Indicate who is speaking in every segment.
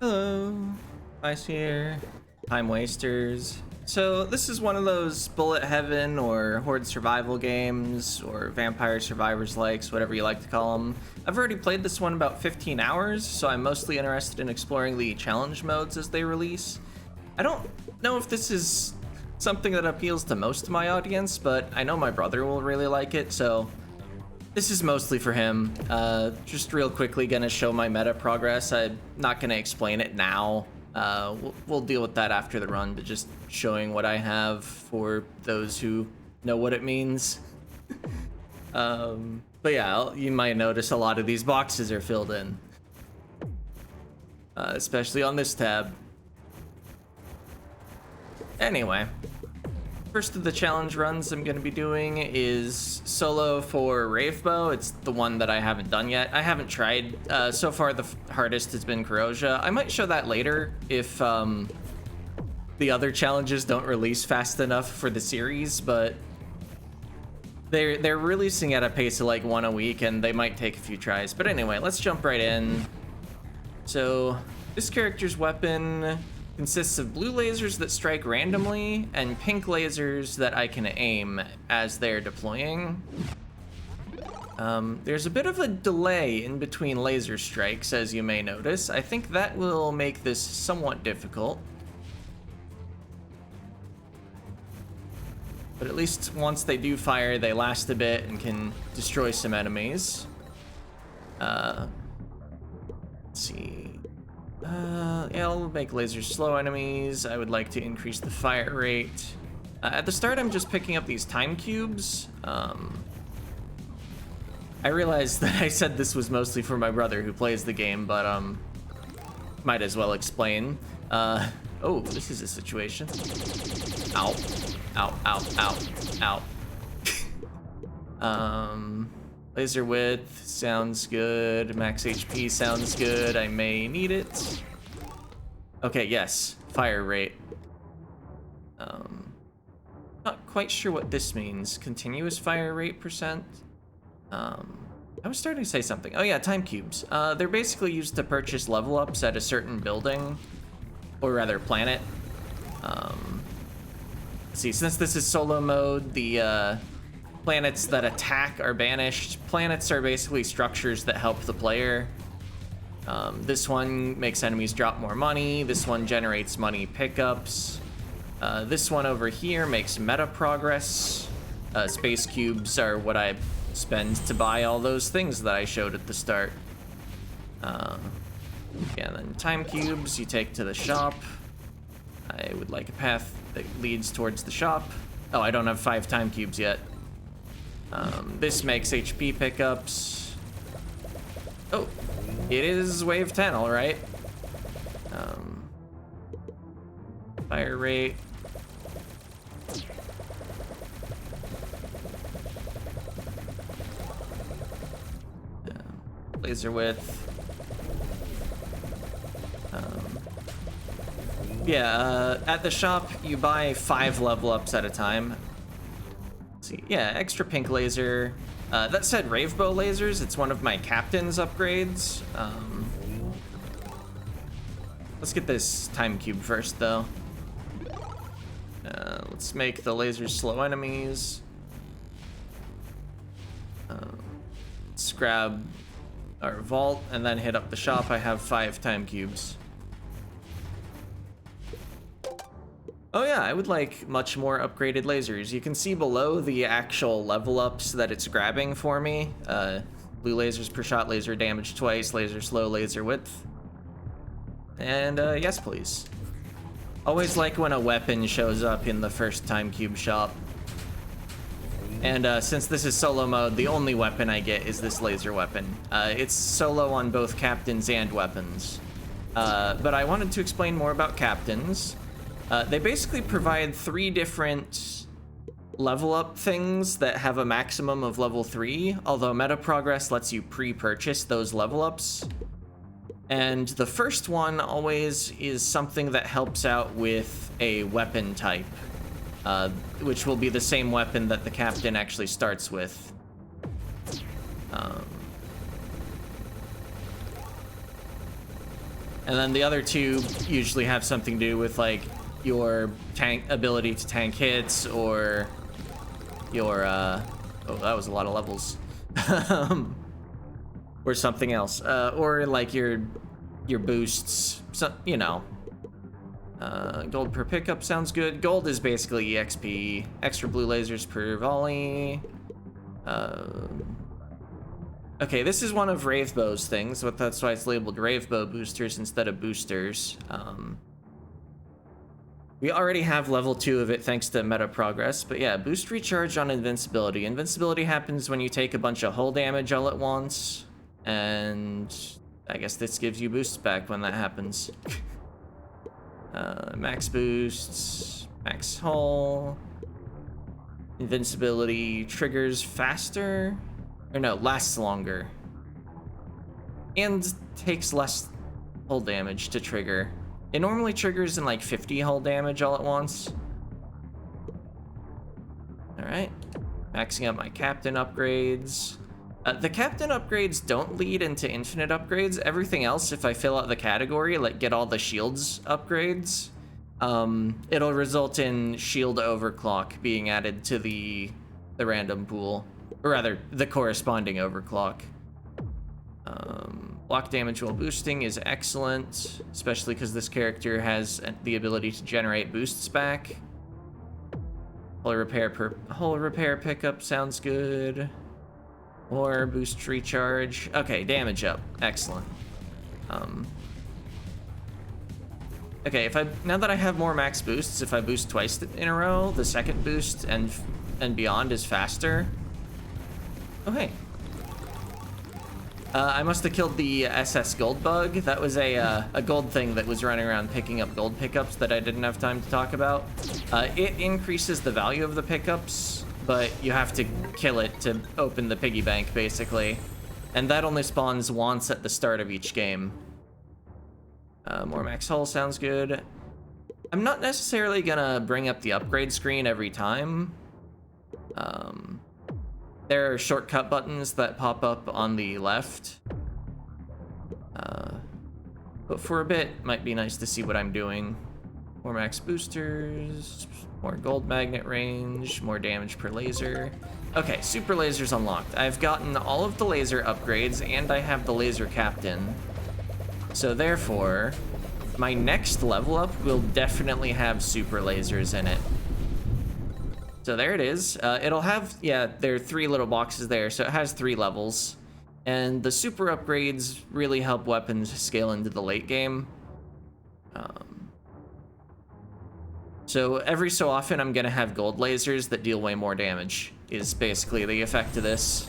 Speaker 1: Hello, Ice here, Time Wasters. So this is one of those bullet heaven or horde survival games or vampire survivors likes, whatever you like to call them. I've already played this one about 15 hours, so I'm mostly interested in exploring the challenge modes as they release. I don't know if this is something that appeals to most of my audience, but I know my brother will really like it, so this is mostly for him. Just real quickly gonna show my meta progress. I'm not gonna explain it now. We'll deal with that after the run, but just showing what I have for those who know what it means. But yeah, you might notice a lot of these boxes are filled in. Especially on this tab. Anyway. First of the challenge runs I'm going to be doing is solo for Ravebow. It's the one that I haven't done yet. I haven't tried. So far, the hardest has been Corrosia. I might show that later if the other challenges don't release fast enough for the series, but they're releasing at a pace of like one a week, and they might take a few tries. But anyway, let's jump right in. So this character's weapon consists of blue lasers that strike randomly and pink lasers that I can aim as they're deploying. There's a bit of a delay in between laser strikes, as you may notice. I think that will make this somewhat difficult. But at least once they do fire, they last a bit and can destroy some enemies. Let's see. Yeah, I'll make lasers slow enemies. I would like to increase the fire rate. At the start, I'm just picking up these time cubes. I realized that I said this was mostly for my brother who plays the game, but might as well explain. Oh, this is a situation. Ow. Ow, ow, ow, ow. Laser width sounds good. Max HP sounds good. I may need it. Okay, yes. Fire rate. Not quite sure what this means. Continuous fire rate percent. I was starting to say something. Oh yeah, time cubes. They're basically used to purchase level ups at a certain building, or rather planet. Let's see, since this is solo mode, the planets that attack are banished. Planets are basically structures that help the player. This one makes enemies drop more money. This one generates money pickups. This one over here makes meta progress. Space cubes are what I spend to buy all those things that I showed at the start. Yeah, and then time cubes you take to the shop. I would like a path that leads towards the shop. Oh, I don't have 5 time cubes yet. This makes HP pickups. Oh, it is wave 10, all right. Fire rate. Laser width. Yeah, at the shop, you buy 5 level ups at a time. See, yeah, extra pink laser. That said Ravebow lasers, it's one of my captain's upgrades. Let's get this time cube first, though. Let's make the lasers slow enemies. Let's grab our vault and then hit up the shop. I have 5 time cubes. Oh yeah, I would like much more upgraded lasers. You can see below the actual level ups that it's grabbing for me. Blue lasers per shot, laser damage twice, laser slow, laser width. And yes please. Always like when a weapon shows up in the first time cube shop. And since this is solo mode, the only weapon I get is this laser weapon. It's solo on both captains and weapons. But I wanted to explain more about captains. They basically provide 3 different level up things that have a maximum of level 3, although meta progress lets you pre-purchase those level ups. And the first one always is something that helps out with a weapon type, which will be the same weapon that the captain actually starts with. And then the other two usually have something to do with like your tank ability to tank hits, or your oh, that was a lot of levels. Or something else, or like your boosts, so, you know. Gold per pickup sounds good. Gold is basically EXP, extra blue lasers per volley. Okay, this is one of Ravebow's things, but that's why it's labeled Ravebow boosters instead of boosters. We already have level 2 of it thanks to meta progress, but yeah, boost recharge on invincibility. Invincibility happens when you take a bunch of hull damage all at once, and I guess this gives you boosts back when that happens. Max boosts, max hull. Invincibility triggers faster, or no, lasts longer. And takes less hull damage to trigger. It normally triggers in like 50 hull damage all at once. Alright, maxing up my captain upgrades. The captain upgrades don't lead into infinite upgrades. Everything else, if I fill out the category, like get all the shields upgrades, it'll result in shield overclock being added to the random pool, or rather, the corresponding overclock. Block damage while boosting is excellent, especially because this character has the ability to generate boosts back. Hull repair pickup sounds good. Or boost recharge. Okay, damage up. Excellent. Okay, now that I have more max boosts, if I boost twice in a row, the second boost and beyond is faster. Okay. I must have killed the SS gold bug. That was a gold thing that was running around picking up gold pickups that I didn't have time to talk about. It increases the value of the pickups, but you have to kill it to open the piggy bank, basically. And that only spawns once at the start of each game. More max hull sounds good. I'm not necessarily gonna bring up the upgrade screen every time. There are shortcut buttons that pop up on the left. But for a bit, might be nice to see what I'm doing. More max boosters, more gold magnet range, more damage per laser. Okay, super lasers unlocked. I've gotten all of the laser upgrades, and I have the laser captain. So therefore, my next level up will definitely have super lasers in it. So there it is. It'll have, yeah, there are 3 little boxes there, so it has 3 levels. And the super upgrades really help weapons scale into the late game. So every so often I'm gonna have gold lasers that deal way more damage, is basically the effect of this.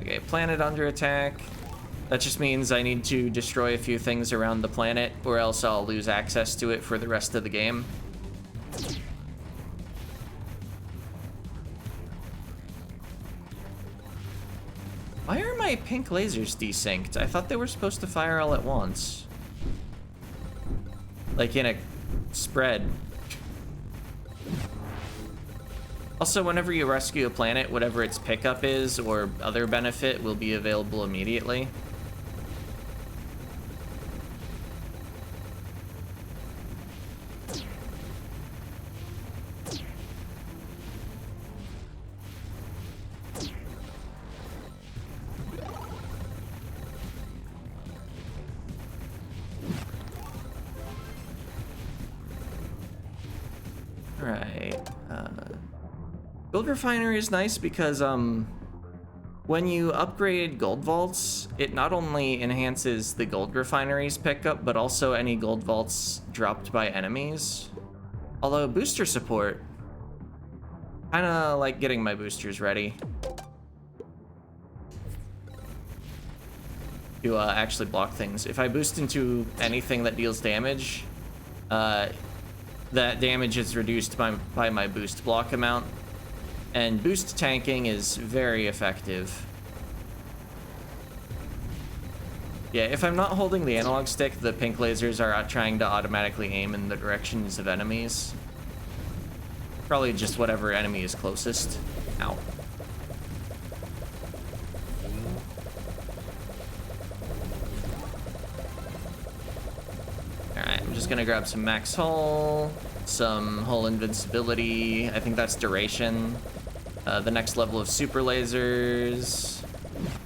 Speaker 1: Okay, planet under attack. That just means I need to destroy a few things around the planet, or else I'll lose access to it for the rest of the game. Why are my pink lasers desynced? I thought they were supposed to fire all at once. Like in a spread. Also, whenever you rescue a planet, whatever its pickup is or other benefit will be available immediately. Gold refinery is nice because when you upgrade gold vaults, it not only enhances the gold refinery's pickup, but also any gold vaults dropped by enemies. Although booster support, kinda like getting my boosters ready to actually block things. If I boost into anything that deals damage, that damage is reduced by my boost block amount. And boost tanking is very effective. Yeah, if I'm not holding the analog stick, the pink lasers are trying to automatically aim in the directions of enemies. Probably just whatever enemy is closest. Ow. Alright, I'm just gonna grab some max hull, some hull invincibility. I think that's duration. The next level of super lasers,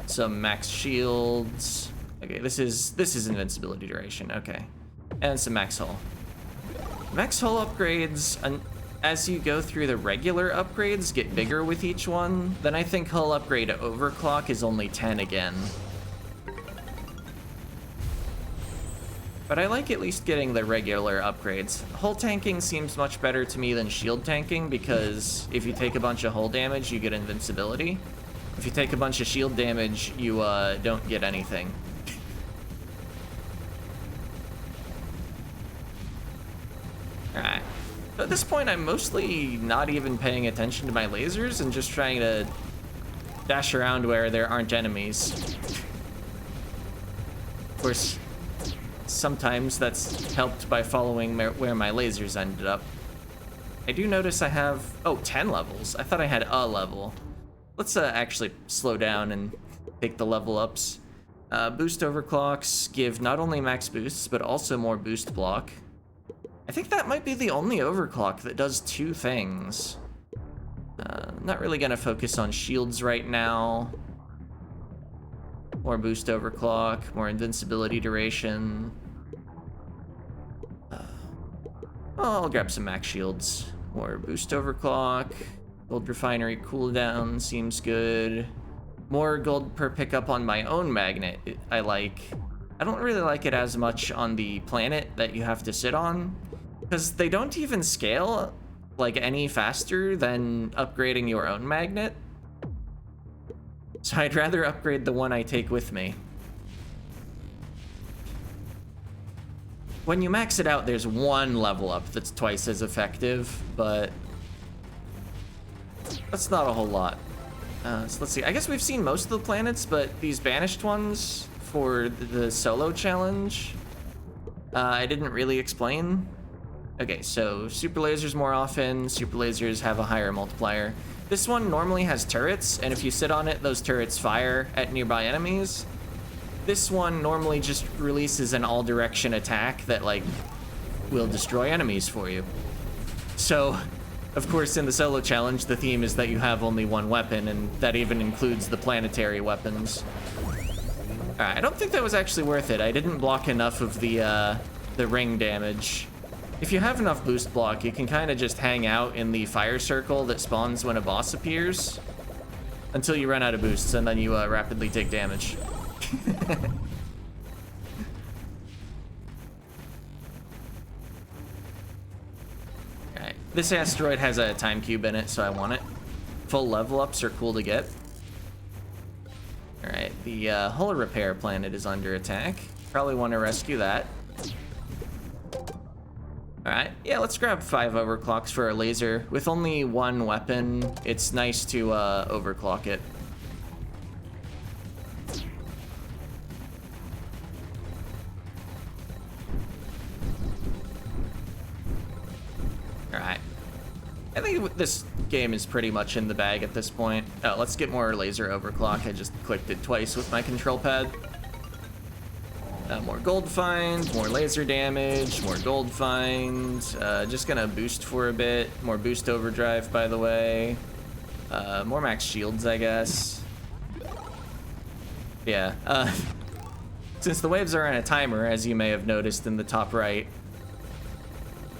Speaker 1: some max shields. Okay, this is invincibility duration. Okay, and some max hull. Max hull upgrades, as you go through the regular upgrades, get bigger with each one. Then I think hull upgrade to overclock is only 10 again. But I like at least getting the regular upgrades. Hull tanking seems much better to me than shield tanking, because if you take a bunch of hull damage, you get invincibility. If you take a bunch of shield damage, you don't get anything. Alright. So at this point, I'm mostly not even paying attention to my lasers and just trying to dash around where there aren't enemies. Of course, sometimes that's helped by following where my lasers ended up. I do notice I have, 10 levels. I thought I had a level. Let's actually slow down and take the level ups. Boost overclocks give not only max boosts, but also more boost block. I think that might be the only overclock that does two things. Not really gonna focus on shields right now. More boost overclock, more invincibility duration. I'll grab some max shields. More boost overclock. Gold refinery cooldown seems good. More gold per pickup on my own magnet I like. I don't really like it as much on the planet that you have to sit on, because they don't even scale like any faster than upgrading your own magnet. So I'd rather upgrade the one I take with me. When you max it out, there's one level up that's twice as effective, but that's not a whole lot. So let's see. I guess we've seen most of the planets, but these banished ones for the solo challenge, I didn't really explain. Okay, so super lasers more often. Super lasers have a higher multiplier. This one normally has turrets, and if you sit on it, those turrets fire at nearby enemies. This one normally just releases an all-direction attack that, like, will destroy enemies for you. So, of course, in the solo challenge, the theme is that you have only one weapon, and that even includes the planetary weapons. Alright, I don't think that was actually worth it. I didn't block enough of the ring damage. If you have enough boost block, you can kind of just hang out in the fire circle that spawns when a boss appears until you run out of boosts, and then you rapidly take damage. Alright, this asteroid has a time cube in it, so I want it. Full level ups are cool to get. Alright, the hull repair planet is under attack. Probably want to rescue that. Alright, yeah, let's grab 5 overclocks for a laser. With only one weapon, it's nice to overclock it. Alright. I think this game is pretty much in the bag at this point. Oh, let's get more laser overclock. I just clicked it twice with my control pad. More gold find, more laser damage, more gold find. Just gonna boost for a bit. More boost overdrive, by the way. More max shields, I guess. Yeah. Since the waves are on a timer, as you may have noticed in the top right,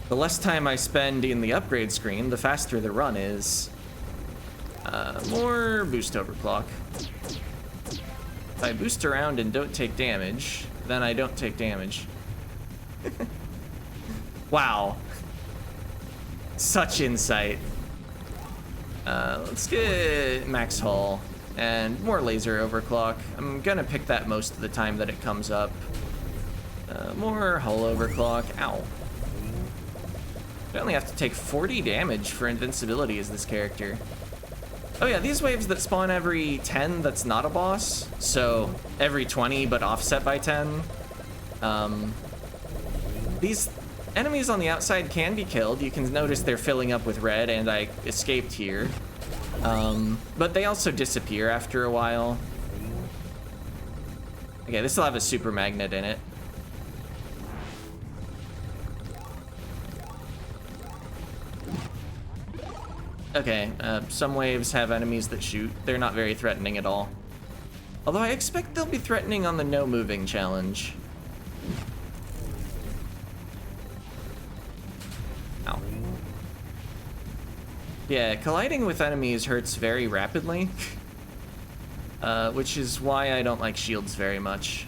Speaker 1: the less time I spend in the upgrade screen, the faster the run is. More boost overclock. If I boost around and don't take damage, then I don't take damage. Wow. Such insight. Let's get max hull and more laser overclock. I'm gonna pick that most of the time that it comes up. More hull overclock. Ow. I only have to take 40 damage for invincibility as this character. Oh yeah, these waves that spawn every 10, that's not a boss. So every 20, but offset by 10. Enemies on the outside can be killed. You can notice they're filling up with red, and I escaped here. But they also disappear after a while. Okay, this will have a super magnet in it. Okay, some waves have enemies that shoot. They're not very threatening at all. Although I expect they'll be threatening on the no moving challenge. Ow. Yeah, colliding with enemies hurts very rapidly. Which is why I don't like shields very much.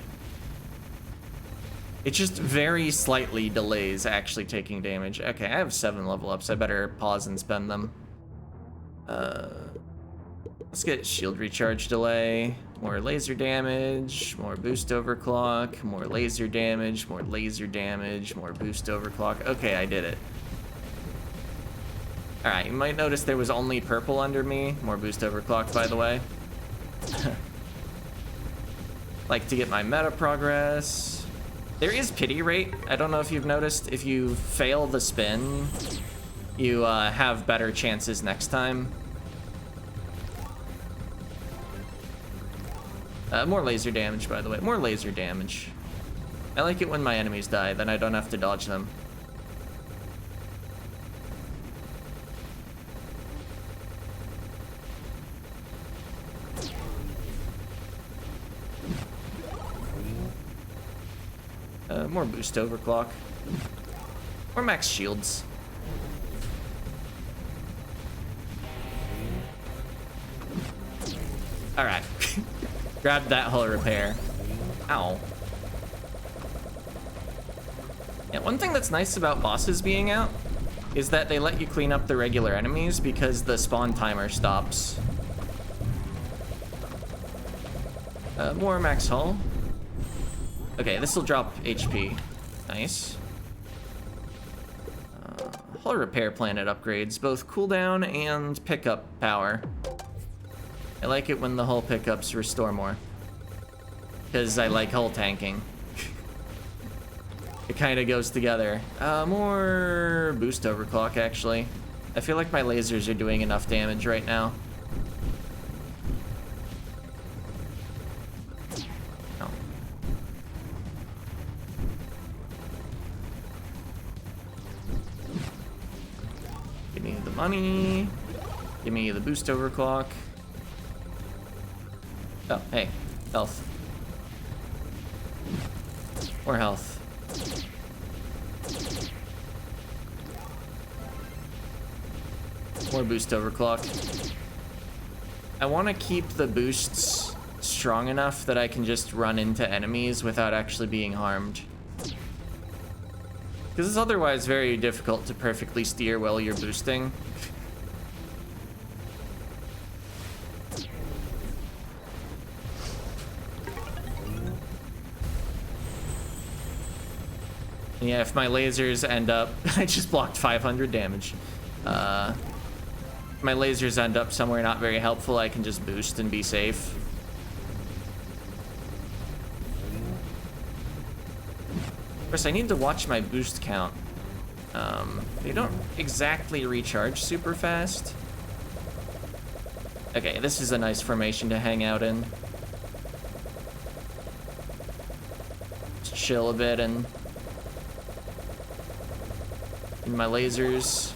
Speaker 1: It just very slightly delays actually taking damage. Okay, I have 7 level ups. I better pause and spend them. Let's get shield recharge delay, more laser damage, more boost overclock, more laser damage, more laser damage, more boost overclock. Okay, I did it. All right, you might notice there was only purple under me. More boost overclock, by the way. Like to get my meta progress. There is pity rate. I don't know if you've noticed. If you fail the spin, you have better chances next time. More laser damage, by the way. More laser damage. I like it when my enemies die, then I don't have to dodge them. More boost overclock. Or max shields. All right. Grab that hull repair. Ow. Yeah, one thing that's nice about bosses being out is that they let you clean up the regular enemies because the spawn timer stops. More max hull. Okay, this will drop HP. Nice. Hull repair planet upgrades, both cooldown and pickup power. I like it when the hull pickups restore more. Because I like hull tanking. It kind of goes together. More boost overclock, actually. I feel like my lasers are doing enough damage right now. Oh. Give me the money. Give me the boost overclock. Oh, hey, health. More health. More boost overclock. I want to keep the boosts strong enough that I can just run into enemies without actually being harmed. Because it's otherwise very difficult to perfectly steer while you're boosting. Yeah, if my lasers end up... I just blocked 500 damage. My lasers end up somewhere not very helpful, I can just boost and be safe. Of course, I need to watch my boost count. They don't exactly recharge super fast. Okay, this is a nice formation to hang out in. Just chill a bit and... in my lasers.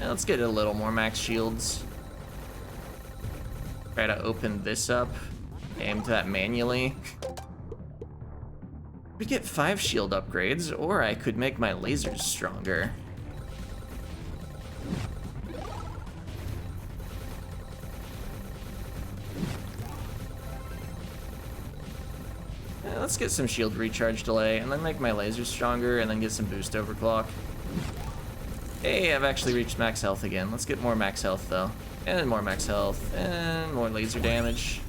Speaker 1: Now let's get a little more max shields. Try to open this up. Aim to that manually. We get 5 shield upgrades, or I could make my lasers stronger. Let's get some shield recharge delay, and then make my lasers stronger, and then get some boost overclock. Hey, I've actually reached max health again. Let's get more max health, though. And more max health, and more laser damage.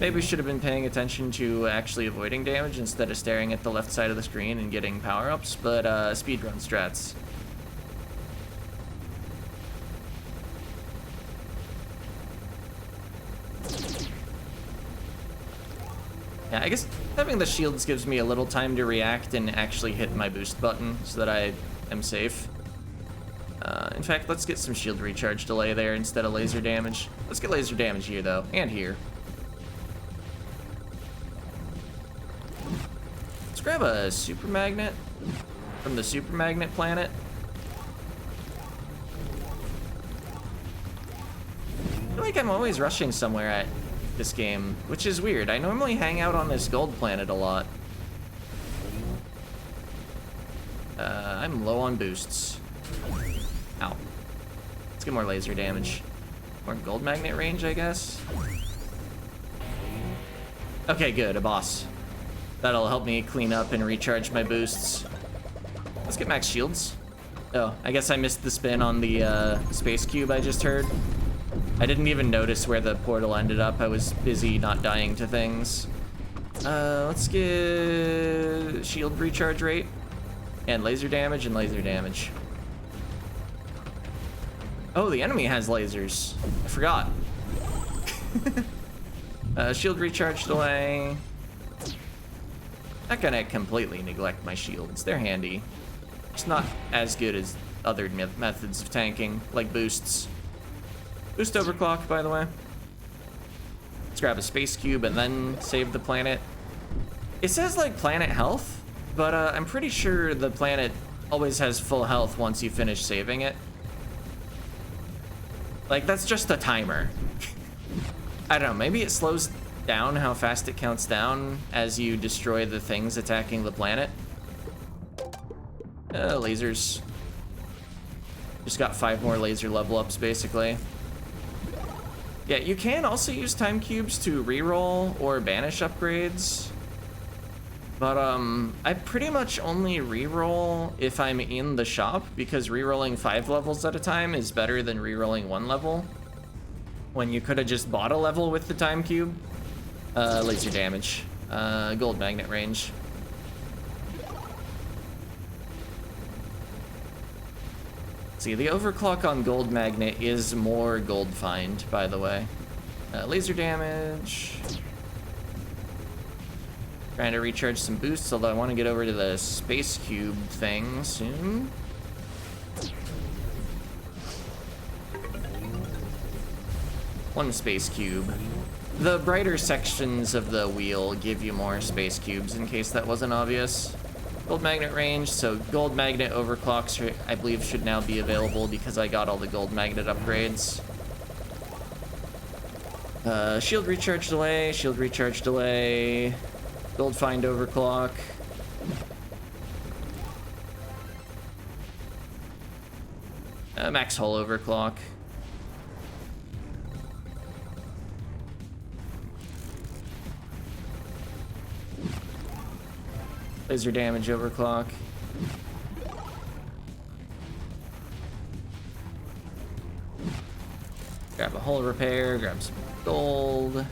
Speaker 1: Maybe we should have been paying attention to actually avoiding damage instead of staring at the left side of the screen and getting power-ups, but speedrun strats. Yeah, I guess having the shields gives me a little time to react and actually hit my boost button so that I am safe. In fact, let's get some shield recharge delay there instead of laser damage. Let's get laser damage here, though, and here. Let's grab a super magnet from the super magnet planet. I feel like I'm always rushing somewhere at this game, which is weird. I normally hang out on this gold planet a lot. I'm low on boosts. Ow. Let's get more laser damage. More gold magnet range, I guess. Okay, good, a boss. That'll help me clean up and recharge my boosts. Let's get max shields. Oh, I guess I missed the spin on the space cube I just heard. I didn't even notice where the portal ended up. I was busy not dying to things. Let's get shield recharge rate and laser damage and laser damage. Oh, the enemy has lasers. I forgot. Shield recharge delay. Not gonna completely neglect my shields. They're handy. It's not as good as other methods of tanking, like boosts. Boost overclock, by the way. Let's grab a space cube and then save the planet. It says like planet health, but I'm pretty sure the planet always has full health once you finish saving it. Like, that's just a timer. I don't know, maybe it slows down how fast it counts down as you destroy the things attacking the planet. Lasers. Just got 5 more laser level ups, basically. Yeah, you can also use time cubes to reroll or banish upgrades. But I pretty much only reroll if I'm in the shop, because rerolling 5 levels at a time is better than rerolling 1 level, when you could have just bought a level with the time cube. Laser damage. Gold magnet range. See, the overclock on gold magnet is more gold find, by the way. Laser damage. Trying to recharge some boosts, although I want to get over to the space cube thing soon. One space cube. The brighter sections of the wheel give you more space cubes, in case that wasn't obvious. Gold magnet range, so gold magnet overclocks, I believe, should now be available because I got all the gold magnet upgrades. Shield recharge delay, gold find overclock. Max hull overclock. Laser damage overclock. Grab a hull repair, grab some gold.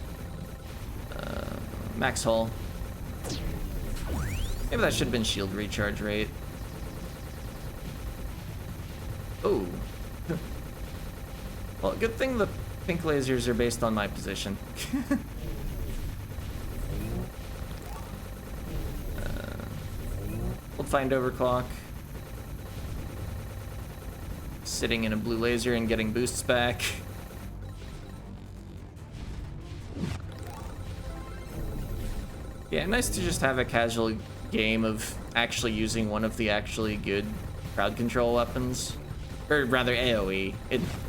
Speaker 1: Max hull. Maybe that should have been shield recharge rate. Oh. Well, good thing the pink lasers are based on my position. We'll find overclock. Sitting in a blue laser and getting boosts back. Yeah, nice to just have a casual game of actually using one of the actually good crowd control weapons. Or rather AoE.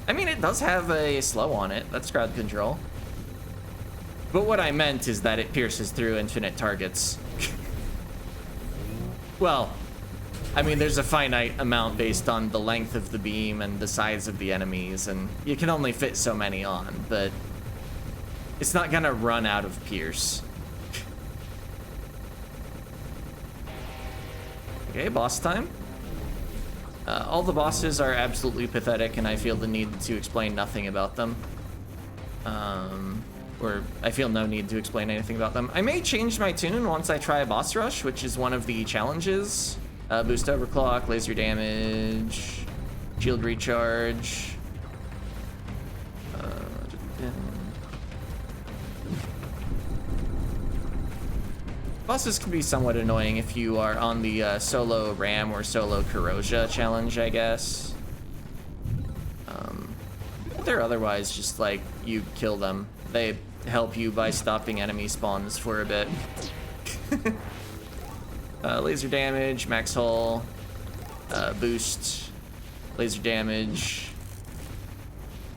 Speaker 1: I mean, it does have a slow on it. That's crowd control. But what I meant is that it pierces through infinite targets. Well, I mean, there's a finite amount based on the length of the beam and the size of the enemies, and you can only fit so many on, but it's not gonna run out of pierce. Okay, boss time. All the bosses are absolutely pathetic, and I feel the need to explain nothing about them. Or I feel no need to explain anything about them. I may change my tune once I try a boss rush, which is one of the challenges. Boost overclock, laser damage, shield recharge. Bosses can be somewhat annoying if you are on the solo Ram or solo Corrosia challenge, I guess. But they're otherwise just like, you kill them. They help you by stopping enemy spawns for a bit. Laser damage, max hull, boost, laser damage.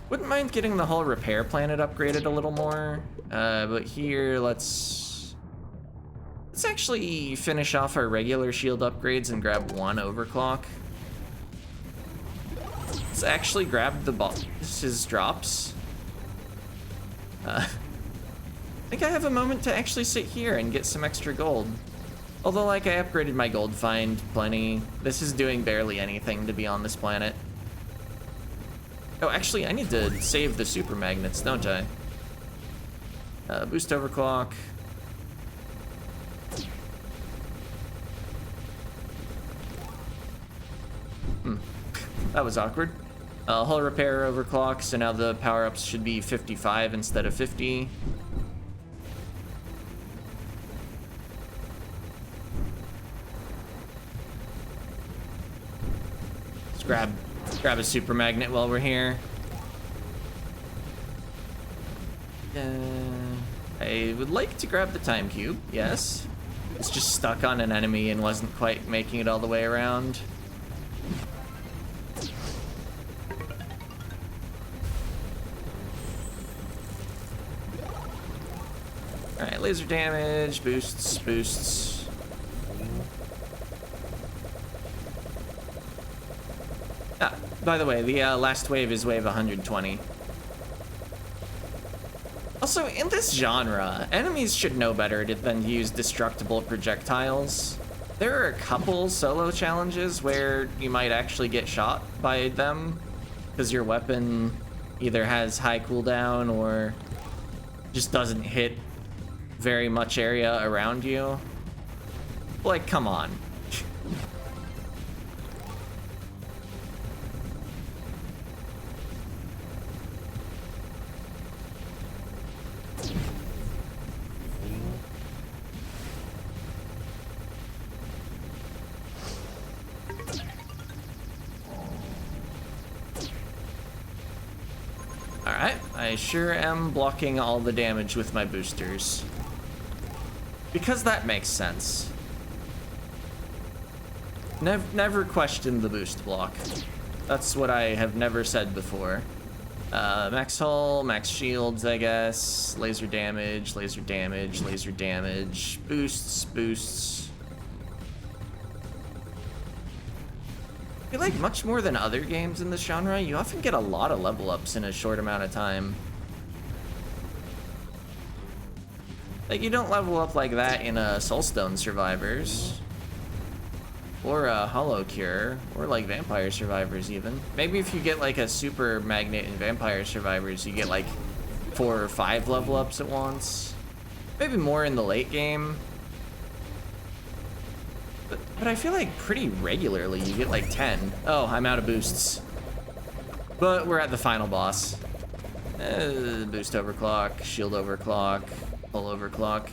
Speaker 1: Wouldn't mind getting the hull repair planet upgraded a little more, but here let's actually finish off our regular shield upgrades and grab one overclock. Let's actually grab the boss's drops. I think I have a moment to actually sit here and get some extra gold. Although, like, I upgraded my gold find plenty. This is doing barely anything to be on this planet. Oh, actually, I need to save the super magnets, don't I? Boost overclock. That was awkward. Hull repair overclock, so now the power-ups should be 55 instead of 50. Let's grab a super magnet while we're here. I would like to grab the time cube, yes. It's just stuck on an enemy and wasn't quite making it all the way around. Alright, laser damage, boosts. Ah, by the way, the last wave is wave 120. Also, in this genre, enemies should know better than to use destructible projectiles. There are a couple solo challenges where you might actually get shot by them because your weapon either has high cooldown or just doesn't hit very much area around you. Like, come on. Alright, I sure am blocking all the damage with my boosters. Because that makes sense. Never question the boost block. That's what I have never said before. Max hull, max shields, I guess. Laser damage, laser damage, laser damage. Boosts. I feel like much more than other games in this genre, you often get a lot of level ups in a short amount of time. Like, you don't level up like that in Soulstone Survivors. Or Hollow Cure. Or like Vampire Survivors even. Maybe if you get like a super magnet in Vampire Survivors, you get like 4 or 5 level ups at once. Maybe more in the late game. But I feel like pretty regularly you get like 10. Oh, I'm out of boosts. But we're at the final boss. Boost overclock, shield overclock. Overclock.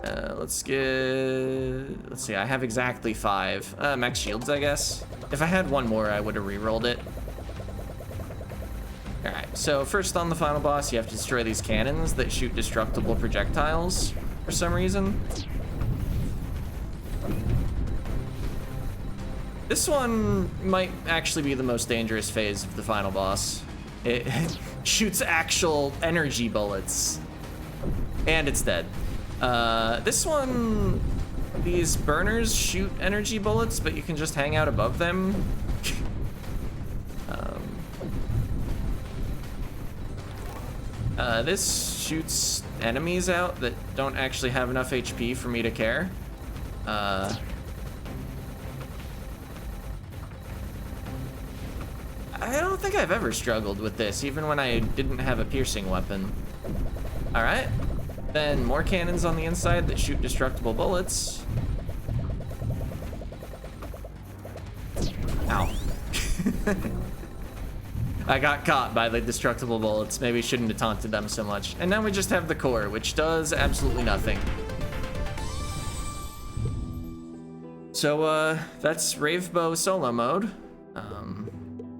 Speaker 1: Let's see, I have exactly 5. Max shields, I guess. If I had one more, I would have re-rolled it. Alright, so first on the final boss, you have to destroy these cannons that shoot destructible projectiles for some reason. This one might actually be the most dangerous phase of the final boss. It shoots actual energy bullets. And it's dead. This one, these burners shoot energy bullets, but you can just hang out above them. This shoots enemies out that don't actually have enough HP for me to care. I don't think I've ever struggled with this, even when I didn't have a piercing weapon. Alright. Then more cannons on the inside that shoot destructible bullets. Ow. I got caught by the destructible bullets. Maybe shouldn't have taunted them so much. And now we just have the core, which does absolutely nothing. So that's Ravebow solo mode.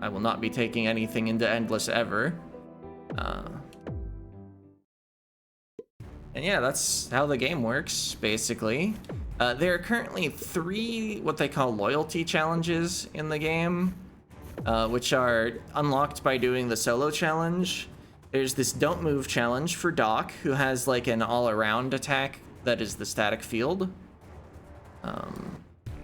Speaker 1: I will not be taking anything into Endless ever. And yeah, that's how the game works, basically. There are currently 3 what they call loyalty challenges in the game, which are unlocked by doing the solo challenge. There's this Don't Move challenge for Doc, who has like an all-around attack that is the static field.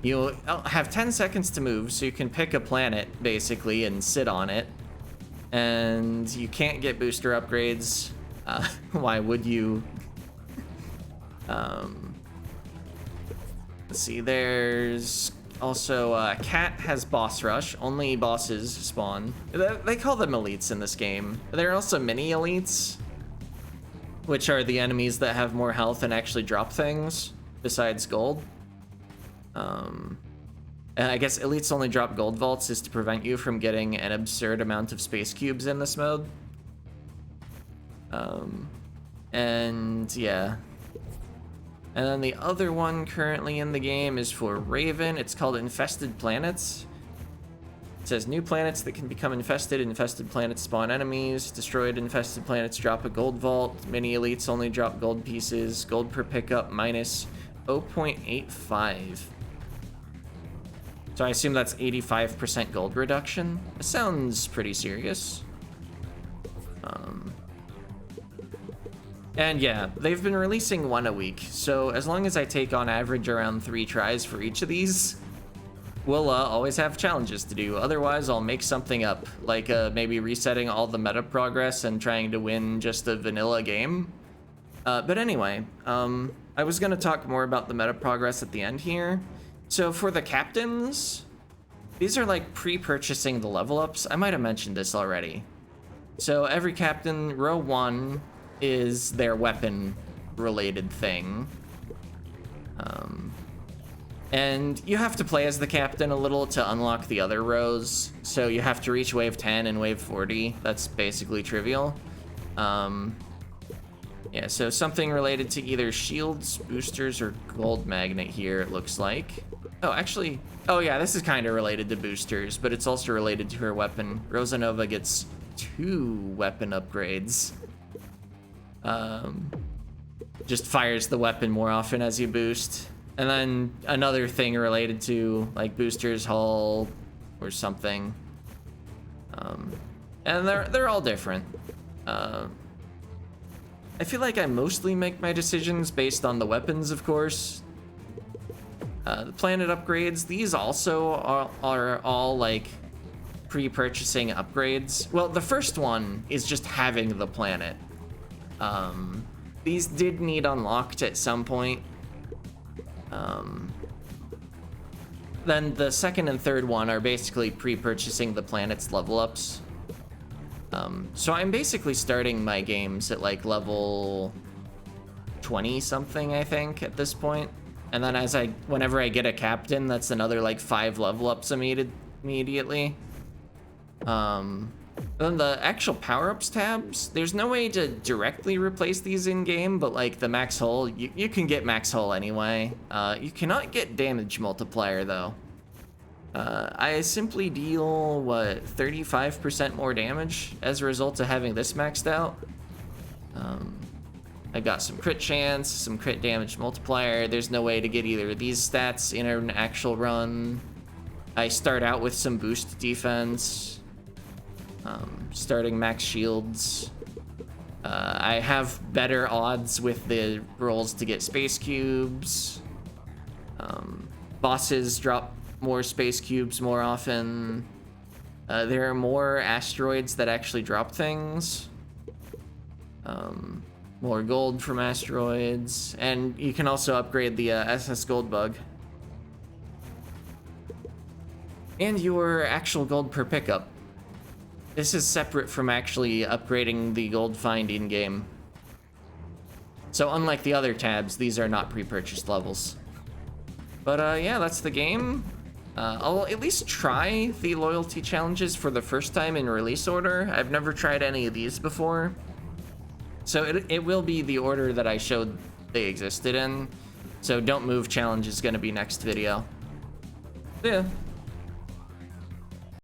Speaker 1: You'll have 10 seconds to move, so you can pick a planet, basically, and sit on it. And you can't get booster upgrades. Why would you? Let's see, there's also Cat has boss rush. Only bosses spawn. They call them elites in this game. There are also mini elites, which are the enemies that have more health and actually drop things besides gold. And I guess elites only drop gold vaults is to prevent you from getting an absurd amount of space cubes in this mode. And yeah. And then the other one currently in the game is for Raven. It's called Infested Planets. It says new planets that can become infested. Infested planets spawn enemies. Destroyed infested planets drop a gold vault. Mini elites only drop gold pieces. Gold per pickup minus 0.85. So I assume that's 85% gold reduction. It sounds pretty serious. And yeah, they've been releasing 1 a week, so as long as I take on average around 3 tries for each of these, we'll always have challenges to do. Otherwise, I'll make something up, like maybe resetting all the meta progress and trying to win just a vanilla game. But anyway, I was gonna talk more about the meta progress at the end here. So for the captains, these are like pre-purchasing the level ups. I might have mentioned this already. So every captain, row 1, is their weapon related thing. And you have to play as the captain a little to unlock the other rows. So you have to reach wave 10 and wave 40. That's basically trivial. Yeah, so something related to either shields, boosters, or gold magnet here, it looks like. Oh, actually, oh yeah, this is kind of related to boosters, but it's also related to her weapon. Rosanova gets 2 weapon upgrades. Just fires the weapon more often as you boost. And then another thing related to like boosters, hull, or something. And they're all different. I feel like I mostly make my decisions based on the weapons, of course. The planet upgrades, these also are all like pre-purchasing upgrades. Well, the first one is just having the planet. These did need unlocked at some point. Then the second and third one are basically pre-purchasing the planet's level ups. So I'm basically starting my games at like level 20 something, I think, at this point. And then whenever I get a captain, that's another like 5 level ups immediately. Then the actual power-ups tabs, there's no way to directly replace these in-game, but like the max hull, you can get max hull anyway. You cannot get damage multiplier though. I simply deal, what, 35% more damage as a result of having this maxed out. I got some crit chance, some crit damage multiplier. There's no way to get either of these stats in an actual run. I start out with some boost defense. Starting max shields. I have better odds with the rolls to get space cubes. Bosses drop more space cubes more often. There are more asteroids that actually drop things. More gold from asteroids. And you can also upgrade the SS Gold Bug. And your actual gold per pickup. This is separate from actually upgrading the gold find in-game. So unlike the other tabs, these are not pre-purchased levels. But yeah, that's the game. I'll at least try the loyalty challenges for the first time in release order. I've never tried any of these before. So it will be the order that I showed they existed in. So Don't Move challenge is going to be next video. Yeah.